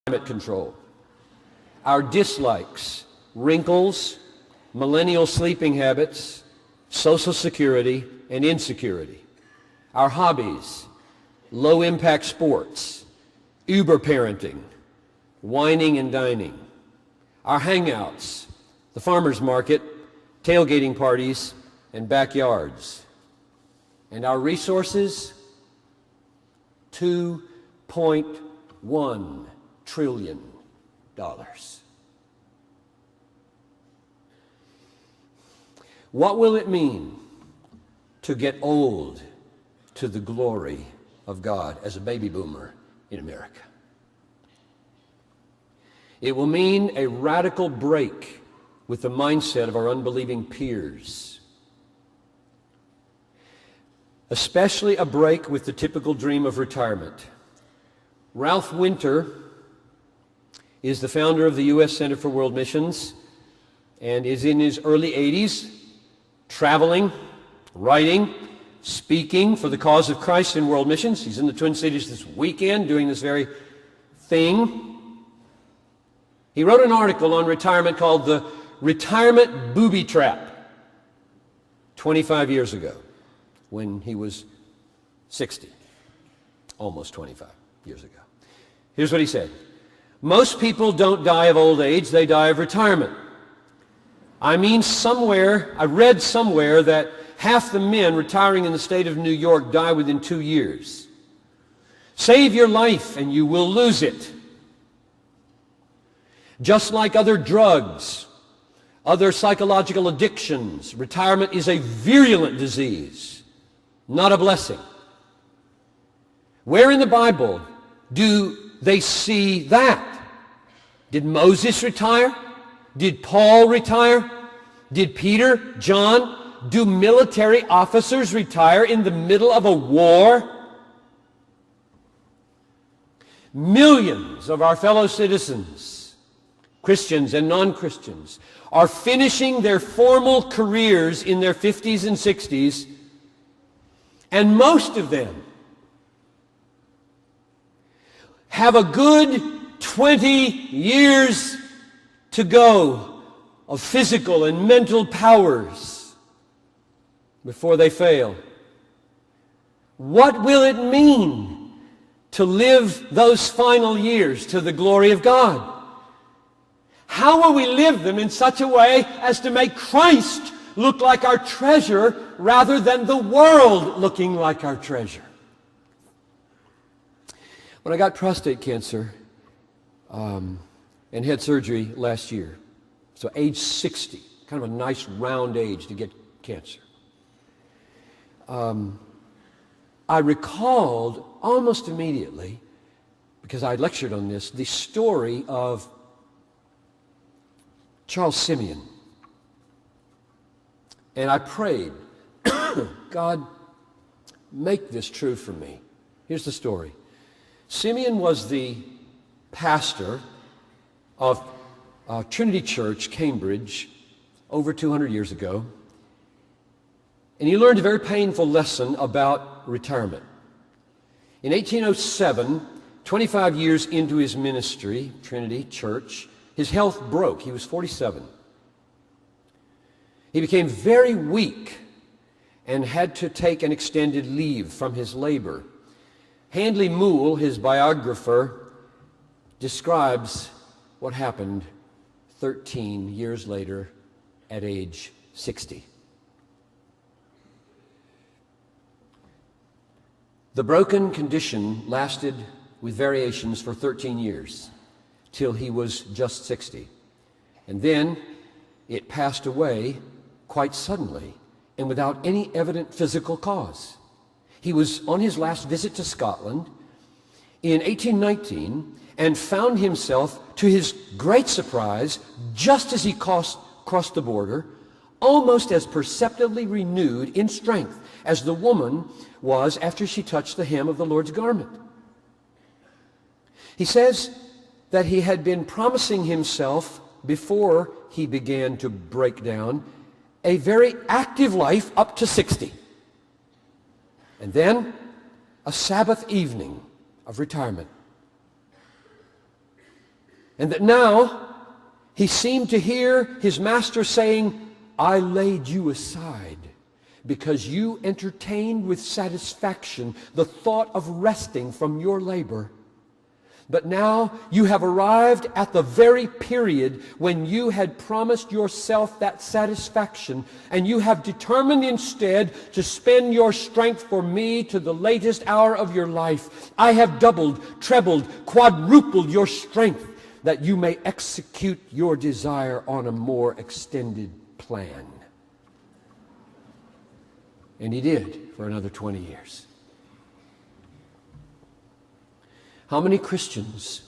climate control, our dislikes, wrinkles, millennial sleeping habits, Social Security, and insecurity, our hobbies, low-impact sports, Uber parenting, wining and dining, our hangouts, the farmer's market, tailgating parties, and backyards. And our resources, $2.1 trillion. What will it mean to get old to the glory of God as a baby boomer in America? It will mean a radical break with the mindset of our unbelieving peers, especially a break with the typical dream of retirement. Ralph Winter is the founder of the U.S. Center for World Missions and is in his early 80s, traveling, writing, speaking for the cause of Christ in world missions. He's in the Twin Cities this weekend doing this very thing. He wrote an article on retirement called The Retirement Booby Trap 25 years ago when he was 60, almost 25 years ago. Here's what he said. Most people don't die of old age, they die of retirement. I read somewhere that half the men retiring in the state of New York die within 2 years. Save your life and you will lose it. Just like other drugs, other psychological addictions, retirement is a virulent disease, not a blessing. Where in the Bible do they see that? Did Moses retire? Did Paul retire? Did Peter, John? Do military officers retire in the middle of a war? Millions of our fellow citizens, Christians and non-Christians, are finishing their formal careers in their 50s and 60s, and most of them have a good 20 years to go of physical and mental powers before they fail. What will it mean to live those final years to the glory of God? How will we live them in such a way as to make Christ look like our treasure rather than the world looking like our treasure? When I got prostate cancer and had surgery last year, so age 60, kind of a nice round age to get cancer, I recalled almost immediately, because I lectured on this, the story of Charles Simeon. And I prayed, God, make this true for me. Here's the story. Simeon was the pastor of Trinity Church, Cambridge, over 200 years ago. And he learned a very painful lesson about retirement. In 1807, 25 years into his ministry, Trinity Church, his health broke. He was 47. He became very weak and had to take an extended leave from his labor. Handley Moule, his biographer, describes what happened 13 years later at age 60. The broken condition lasted with variations for 13 years till he was just 60. And then it passed away quite suddenly and without any evident physical cause. He was on his last visit to Scotland in 1819 and found himself, to his great surprise, just as he crossed the border, almost as perceptibly renewed in strength as the woman was after she touched the hem of the Lord's garment. He says that he had been promising himself, before he began to break down, a very active life up to 60. And then a Sabbath evening of retirement. And that now he seemed to hear his master saying, I laid you aside because you entertained with satisfaction the thought of resting from your labor. But now you have arrived at the very period when you had promised yourself that satisfaction, and you have determined instead to spend your strength for me to the latest hour of your life. I have doubled, trebled, quadrupled your strength that you may execute your desire on a more extended plan. And he did for another 20 years. How many Christians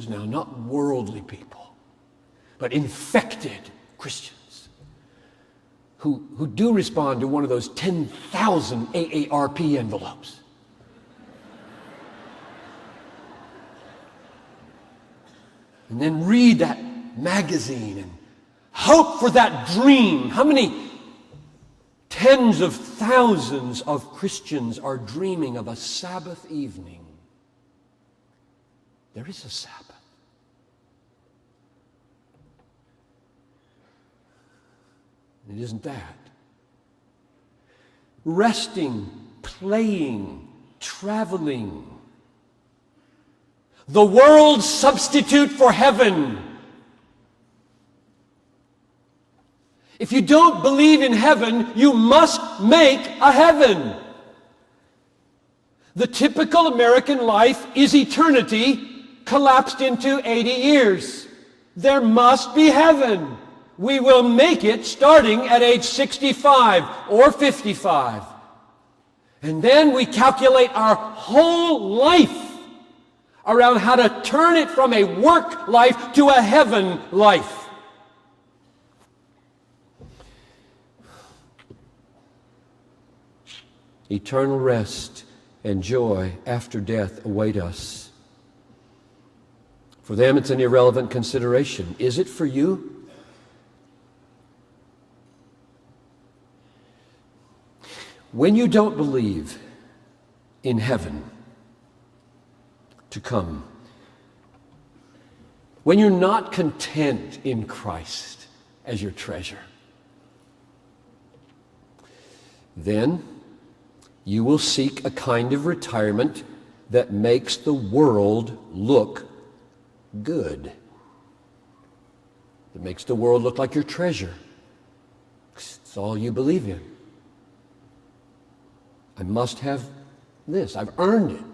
now, not worldly people, but infected Christians, who do respond to one of those 10,000 AARP envelopes, and then read that magazine and hope for that dream. How many tens of thousands of Christians are dreaming of a Sabbath evening? There is a Sabbath. It isn't that. Resting, playing, traveling. The world's substitute for heaven. If you don't believe in heaven, you must make a heaven. The typical American life is eternity collapsed into 80 years. There must be heaven. We will make it starting at age 65 or 55. And then we calculate our whole life around how to turn it from a work life to a heaven life. Eternal rest and joy after death await us. For them, it's an irrelevant consideration. Is it for you? When you don't believe in heaven to come, when you're not content in Christ as your treasure, then you will seek a kind of retirement that makes the world look good. It makes the world look like your treasure. It's all you believe in. I must have this. I've earned it.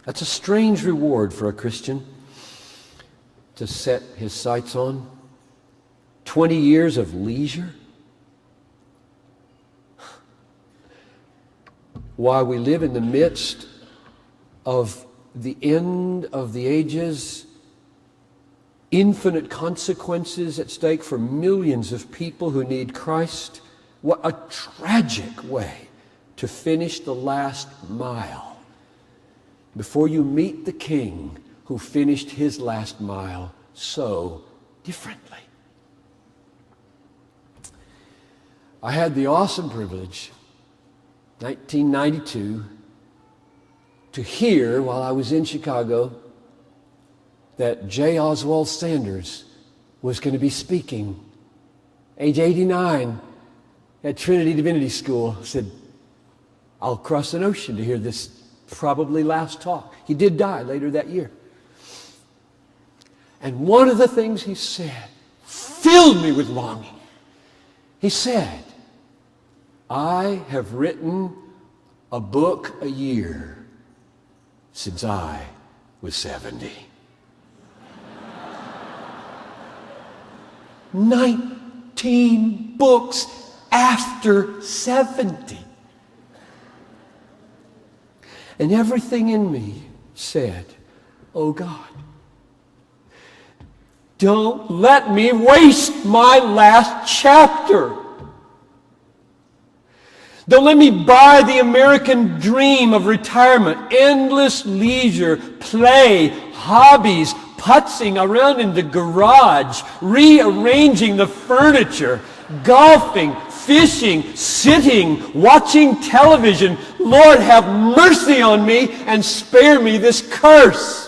That's a strange reward for a Christian to set his sights on. 20 years of leisure. While we live in the midst of the end of the ages, infinite consequences at stake for millions of people who need Christ. What a tragic way to finish the last mile before you meet the King who finished his last mile so differently. I had the awesome privilege, 1992, to hear while I was in Chicago that J. Oswald Sanders was going to be speaking. Age 89 at Trinity Divinity School. Said, I'll cross an ocean to hear this probably last talk. He did die later that year. And one of the things he said filled me with longing. He said, I have written a book a year since I was 70. 19 books after 70. And everything in me said, oh God, don't let me waste my last chapter. Don't let me buy the American dream of retirement, endless leisure, play, hobbies, putzing around in the garage, rearranging the furniture, golfing, fishing, sitting, watching television. Lord, have mercy on me and spare me this curse.